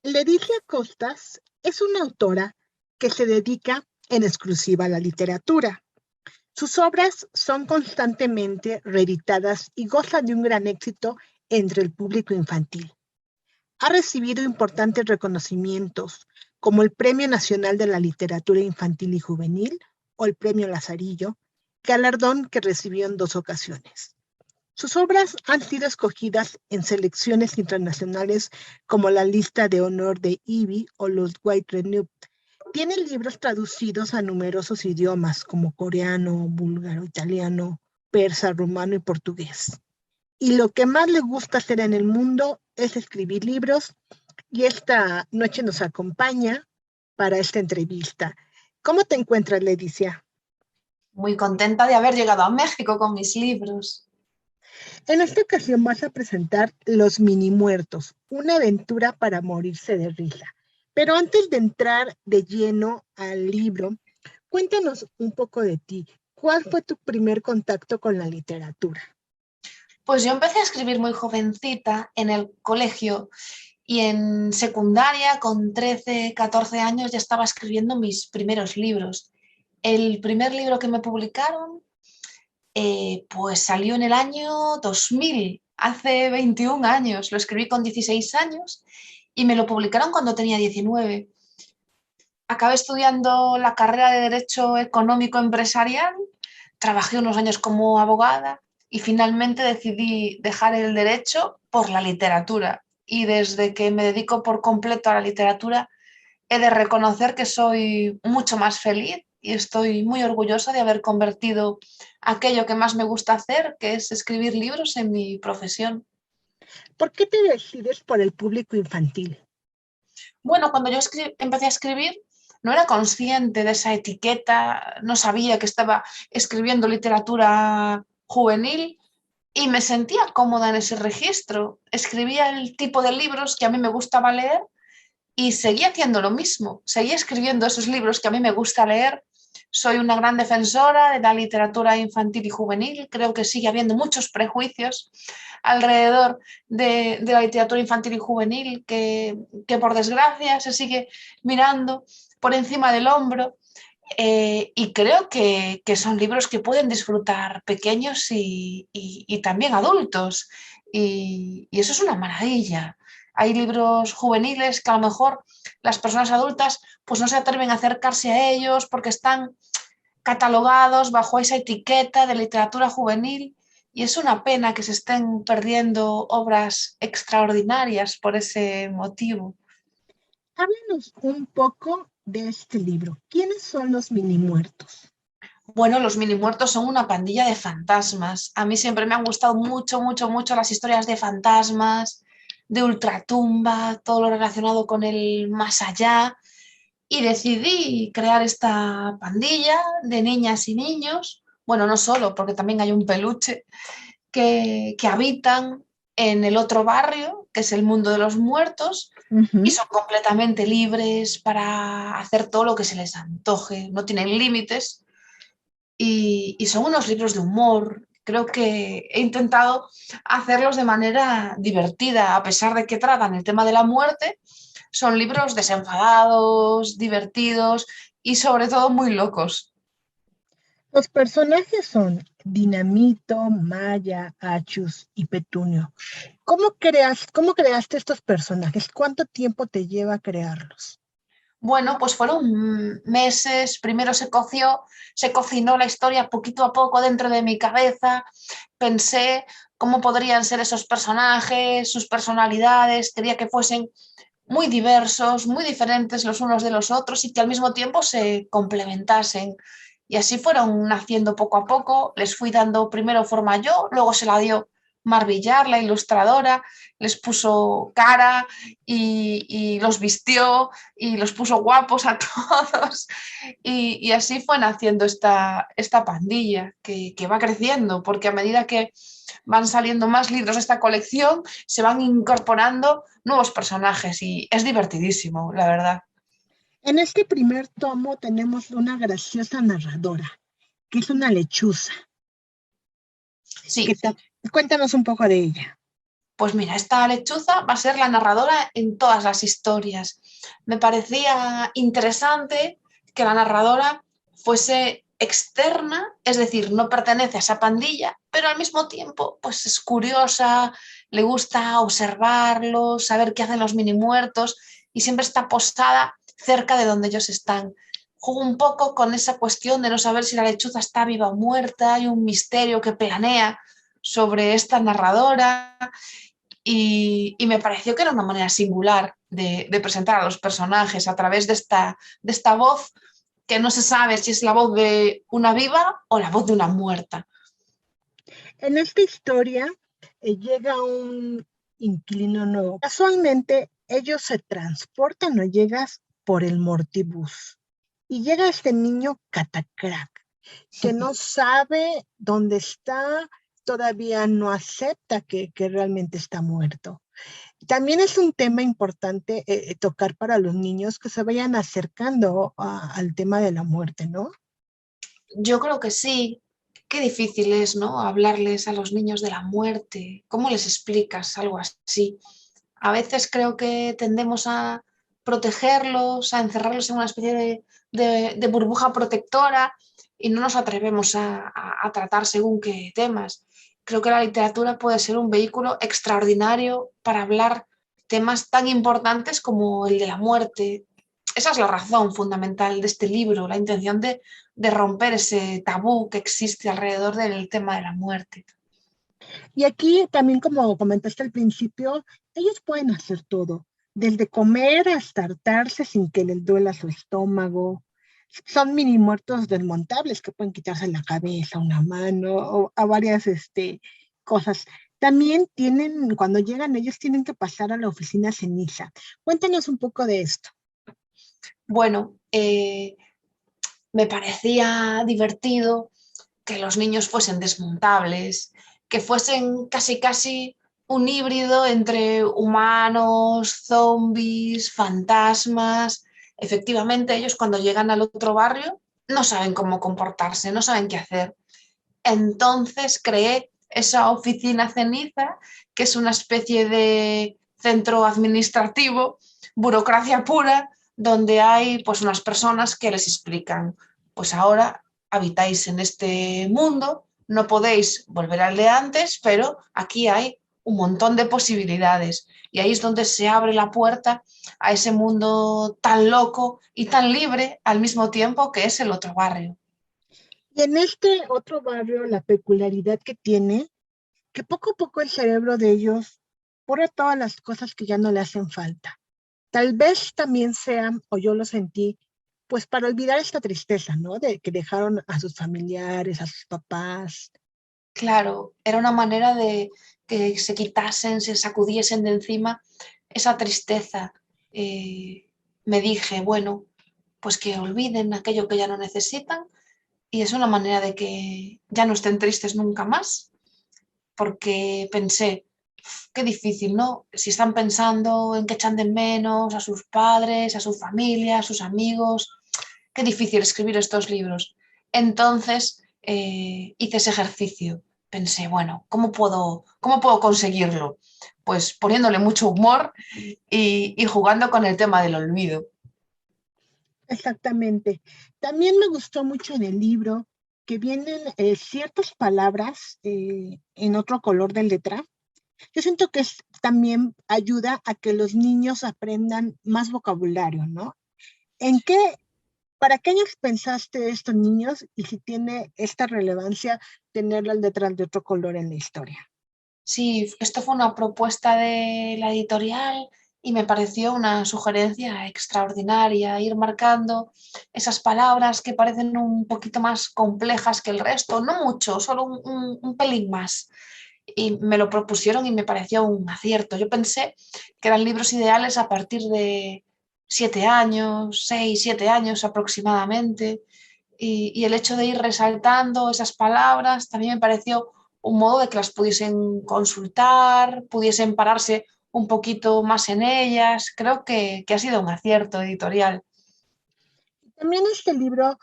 Leticia Costas es una autora que se dedica en exclusiva a la literatura. Sus obras son constantemente reeditadas y gozan de un gran éxito entre el público infantil. Ha recibido importantes reconocimientos, como el Premio Nacional de la Literatura Infantil y Juvenil o el Premio Lazarillo, galardón que recibió en 2 ocasiones. Sus obras han sido escogidas en selecciones internacionales como la Lista de Honor de IBI o los White Renewed. Tiene libros traducidos a numerosos idiomas como coreano, búlgaro, italiano, persa, rumano y portugués. Y lo que más le gusta hacer en el mundo es escribir libros, y esta noche nos acompaña para esta entrevista. ¿Cómo te encuentras, Leticia? Muy contenta de haber llegado a México con mis libros. En esta ocasión vas a presentar Los Mini Muertos, una aventura para morirse de risa. Pero antes de entrar de lleno al libro, cuéntanos un poco de ti. ¿Cuál fue tu primer contacto con la literatura? Pues yo empecé a escribir muy jovencita en el colegio y en secundaria, con 13, 14 años, ya estaba escribiendo mis primeros libros. El primer libro que me publicaron pues salió en el año 2000, hace 21 años. Lo escribí con 16 años y me lo publicaron cuando tenía 19. Acabé estudiando la carrera de Derecho Económico Empresarial, trabajé unos años como abogada y finalmente decidí dejar el derecho por la literatura. Y desde que me dedico por completo a la literatura, he de reconocer que soy mucho más feliz y estoy muy orgullosa de haber convertido aquello que más me gusta hacer, que es escribir libros, en mi profesión. ¿Por qué te decides por el público infantil? Bueno, cuando yo empecé a escribir, no era consciente de esa etiqueta, no sabía que estaba escribiendo literatura juvenil y me sentía cómoda en ese registro. Escribía el tipo de libros que a mí me gustaba leer y seguí haciendo lo mismo, seguí escribiendo esos libros que a mí me gusta leer. Soy una gran defensora de la literatura infantil y juvenil. Creo que sigue habiendo muchos prejuicios alrededor de la literatura infantil y juvenil que por desgracia se sigue mirando por encima del hombro. Y creo que son libros que pueden disfrutar pequeños y también adultos. Y eso es una maravilla. Hay libros juveniles que a lo mejor las personas adultas pues no se atreven a acercarse a ellos porque están catalogados bajo esa etiqueta de literatura juvenil y es una pena que se estén perdiendo obras extraordinarias por ese motivo. Háblanos un poco de este libro. ¿Quiénes son los mini muertos? Bueno, los mini muertos son una pandilla de fantasmas. A mí siempre me han gustado mucho, mucho, mucho las historias de fantasmas, de ultratumba, todo lo relacionado con el más allá. Y decidí crear esta pandilla de niñas y niños. Bueno, no solo, porque también hay un peluche que habitan en el otro barrio, que es el mundo de los muertos, y Ujú. son completamente libres para hacer todo lo que se les antoje, no tienen límites y son unos libros de humor. Creo que he intentado hacerlos de manera divertida, a pesar de que tratan el tema de la muerte. Son libros desenfadados, divertidos y sobre todo muy locos. Los personajes son Dinamito, Maya, Achus y Petunio. ¿Cómo creaste estos personajes? ¿Cuánto tiempo te lleva crearlos? Bueno, pues fueron meses, primero se cocinó la historia poquito a poco dentro de mi cabeza, pensé cómo podrían ser esos personajes, sus personalidades, quería que fuesen muy diversos, muy diferentes los unos de los otros y que al mismo tiempo se complementasen. Y así fueron naciendo poco a poco, les fui dando primero forma yo, luego se la dio Mar Villar, la ilustradora, les puso cara y los vistió y los puso guapos a todos. Y así fue naciendo esta pandilla que va creciendo, porque a medida que van saliendo más libros de esta colección, se van incorporando nuevos personajes y es divertidísimo, la verdad. En este primer tomo tenemos una graciosa narradora, que es una lechuza. Sí, Cuéntanos un poco de ella. pues mira, esta lechuza va a ser la narradora en todas las historias. Me parecía interesante que la narradora fuese externa, es decir, no pertenece a esa pandilla, pero al mismo tiempo pues es curiosa, le gusta observarlos, saber qué hacen los mini muertos y siempre está posada cerca de donde ellos están. Juego un poco con esa cuestión de no saber si la lechuza está viva o muerta, hay un misterio que planea sobre esta narradora y me pareció que era una manera singular de presentar a los personajes a través de esta voz que no se sabe si es la voz de una viva o la voz de una muerta. En esta historia llega un inquilino nuevo. Casualmente, ellos se transportan o llegas por el Mortibus. Y llega este niño Catacrack, que no sabe dónde está, todavía no acepta que realmente está muerto. También es un tema importante tocar para los niños que se vayan acercando al tema de la muerte, ¿no? Yo creo que sí. Qué difícil es, ¿no? Hablarles a los niños de la muerte. ¿Cómo les explicas algo así? A veces creo que tendemos a protegerlos, a encerrarlos en una especie de burbuja protectora y no nos atrevemos a tratar según qué temas. Creo que la literatura puede ser un vehículo extraordinario para hablar temas tan importantes como el de la muerte. Esa es la razón fundamental de este libro, la intención de romper ese tabú que existe alrededor del tema de la muerte. Y aquí también, como comentaste al principio, ellos pueden hacer todo, desde comer hasta hartarse sin que les duela su estómago. Son mini muertos desmontables que pueden quitarse la cabeza, una mano o a varias cosas. También tienen, cuando llegan ellos tienen que pasar a la oficina ceniza. Cuéntanos un poco de esto. Bueno, me parecía divertido que los niños fuesen desmontables, que fuesen casi casi un híbrido entre humanos, zombies, fantasmas. Efectivamente, ellos cuando llegan al otro barrio no saben cómo comportarse, no saben qué hacer. Entonces creé esa oficina ceniza, que es una especie de centro administrativo, burocracia pura, donde hay pues unas personas que les explican, pues ahora habitáis en este mundo, no podéis volver al de antes, pero aquí hay un montón de posibilidades y ahí es donde se abre la puerta a ese mundo tan loco y tan libre al mismo tiempo que es el otro barrio. Y en este otro barrio, la peculiaridad que tiene, que poco a poco el cerebro de ellos borra todas las cosas que ya no le hacen falta. Tal vez también sea, o yo lo sentí, pues para olvidar esta tristeza, ¿no? De que dejaron a sus familiares, a sus papás. Claro, era una manera de que se quitasen, se sacudiesen de encima esa tristeza. Me dije, bueno, pues que olviden aquello que ya no necesitan y es una manera de que ya no estén tristes nunca más, porque pensé, qué difícil, ¿no? Si están pensando en que echan de menos a sus padres, a su familia, a sus amigos, qué difícil escribir estos libros. Entonces hice ese ejercicio. Pensé, bueno, cómo puedo conseguirlo? Pues poniéndole mucho humor y jugando con el tema del olvido. Exactamente. También me gustó mucho en el libro que vienen ciertas palabras en otro color de letra. Yo siento que también ayuda a que los niños aprendan más vocabulario, ¿no? ¿En qué, para qué años pensaste estos niños y si tiene esta relevancia tener las letras de otro color en la historia? Sí, esto fue una propuesta de la editorial y me pareció una sugerencia extraordinaria, ir marcando esas palabras que parecen un poquito más complejas que el resto, no mucho, solo un pelín más. Y me lo propusieron y me pareció un acierto. Yo pensé que eran libros ideales a partir de 7 años, 6, 7 años aproximadamente. Y el hecho de ir resaltando esas palabras también me pareció un modo de que las pudiesen consultar, pudiesen pararse un poquito más en ellas. Creo que ha sido un acierto editorial. También este libro,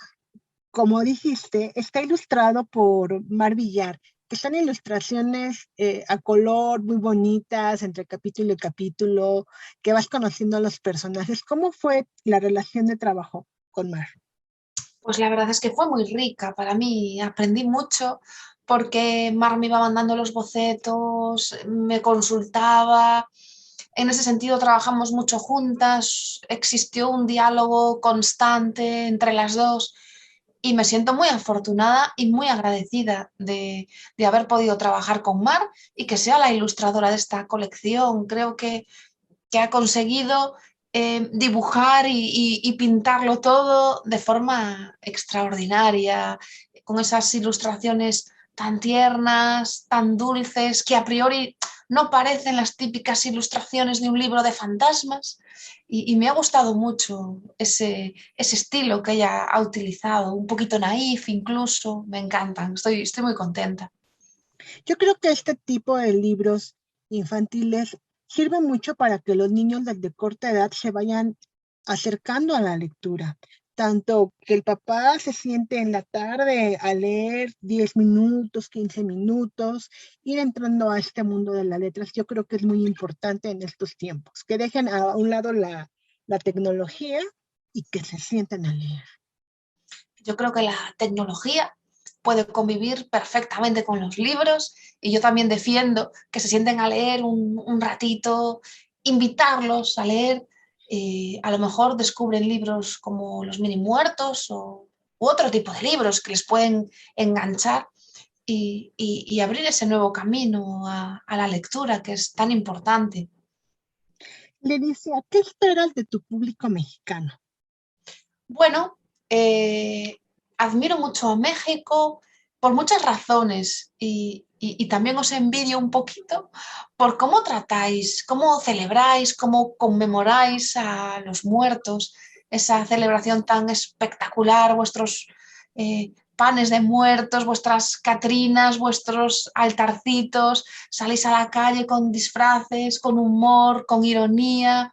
como dijiste, está ilustrado por Mar Villar, que son ilustraciones a color muy bonitas entre capítulo y capítulo, que vas conociendo a los personajes. ¿Cómo fue la relación de trabajo con Mar? Pues la verdad es que fue muy rica para mí, aprendí mucho porque Mar me iba mandando los bocetos, me consultaba, en ese sentido trabajamos mucho juntas, existió un diálogo constante entre las dos y me siento muy afortunada y muy agradecida de haber podido trabajar con Mar y que sea la ilustradora de esta colección. Creo que ha conseguido dibujar y pintarlo todo de forma extraordinaria, con esas ilustraciones tan tiernas, tan dulces, que a priori no parecen las típicas ilustraciones de un libro de fantasmas. Y me ha gustado mucho ese estilo que ella ha utilizado, un poquito naif incluso, me encantan, estoy muy contenta. Yo creo que este tipo de libros infantiles sirve mucho para que los niños desde corta edad se vayan acercando a la lectura. Tanto que el papá se siente en la tarde a leer 10 minutos, 15 minutos, ir entrando a este mundo de las letras. Yo creo que es muy importante en estos tiempos, que dejen a un lado la tecnología y que se sienten a leer. Yo creo que la tecnología puede convivir perfectamente con los libros y yo también defiendo que se sienten a leer un ratito, invitarlos a leer, a lo mejor descubren libros como Los Mini Muertos u otro tipo de libros que les pueden enganchar y abrir ese nuevo camino a la lectura que es tan importante. Leticia, ¿qué esperas de tu público mexicano? Bueno, admiro mucho a México por muchas razones y también os envidio un poquito por cómo tratáis, cómo celebráis, cómo conmemoráis a los muertos, esa celebración tan espectacular, vuestros panes de muertos, vuestras catrinas, vuestros altarcitos, salís a la calle con disfraces, con humor, con ironía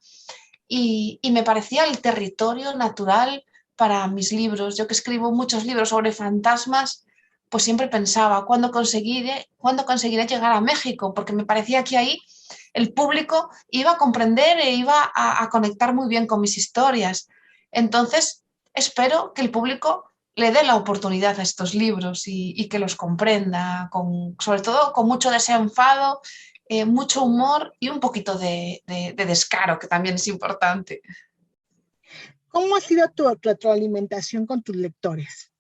y me parecía el territorio natural para mis libros. Yo que escribo muchos libros sobre fantasmas, pues siempre pensaba, ¿cuándo conseguiré llegar a México? Porque me parecía que ahí el público iba a comprender e iba a conectar muy bien con mis historias. Entonces, espero que el público le dé la oportunidad a estos libros y que los comprenda, sobre todo con mucho desenfado, mucho humor y un poquito de descaro, que también es importante. ¿Cómo ha sido tu retroalimentación con tus lectores?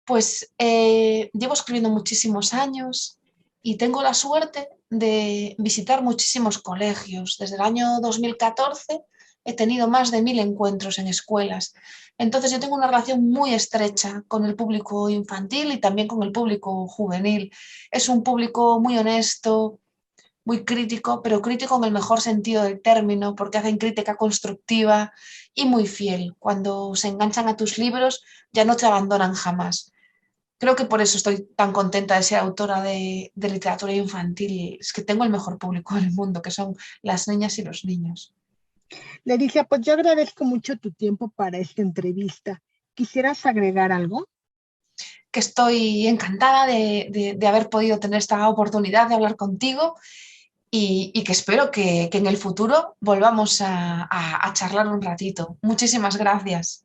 Pues llevo escribiendo muchísimos años y tengo la suerte de visitar muchísimos colegios. Desde el año 2014 he tenido más de 1000 encuentros en escuelas. Entonces yo tengo una relación muy estrecha con el público infantil y también con el público juvenil. Es un público muy honesto, muy crítico, pero crítico en el mejor sentido del término, porque hacen crítica constructiva y muy fiel. Cuando se enganchan a tus libros, ya no te abandonan jamás. Creo que por eso estoy tan contenta de ser autora de literatura infantil. Es que tengo el mejor público del mundo, que son las niñas y los niños. Leticia, pues yo agradezco mucho tu tiempo para esta entrevista. ¿Quisieras agregar algo? Que estoy encantada de haber podido tener esta oportunidad de hablar contigo y que espero que en el futuro volvamos a charlar un ratito. Muchísimas gracias.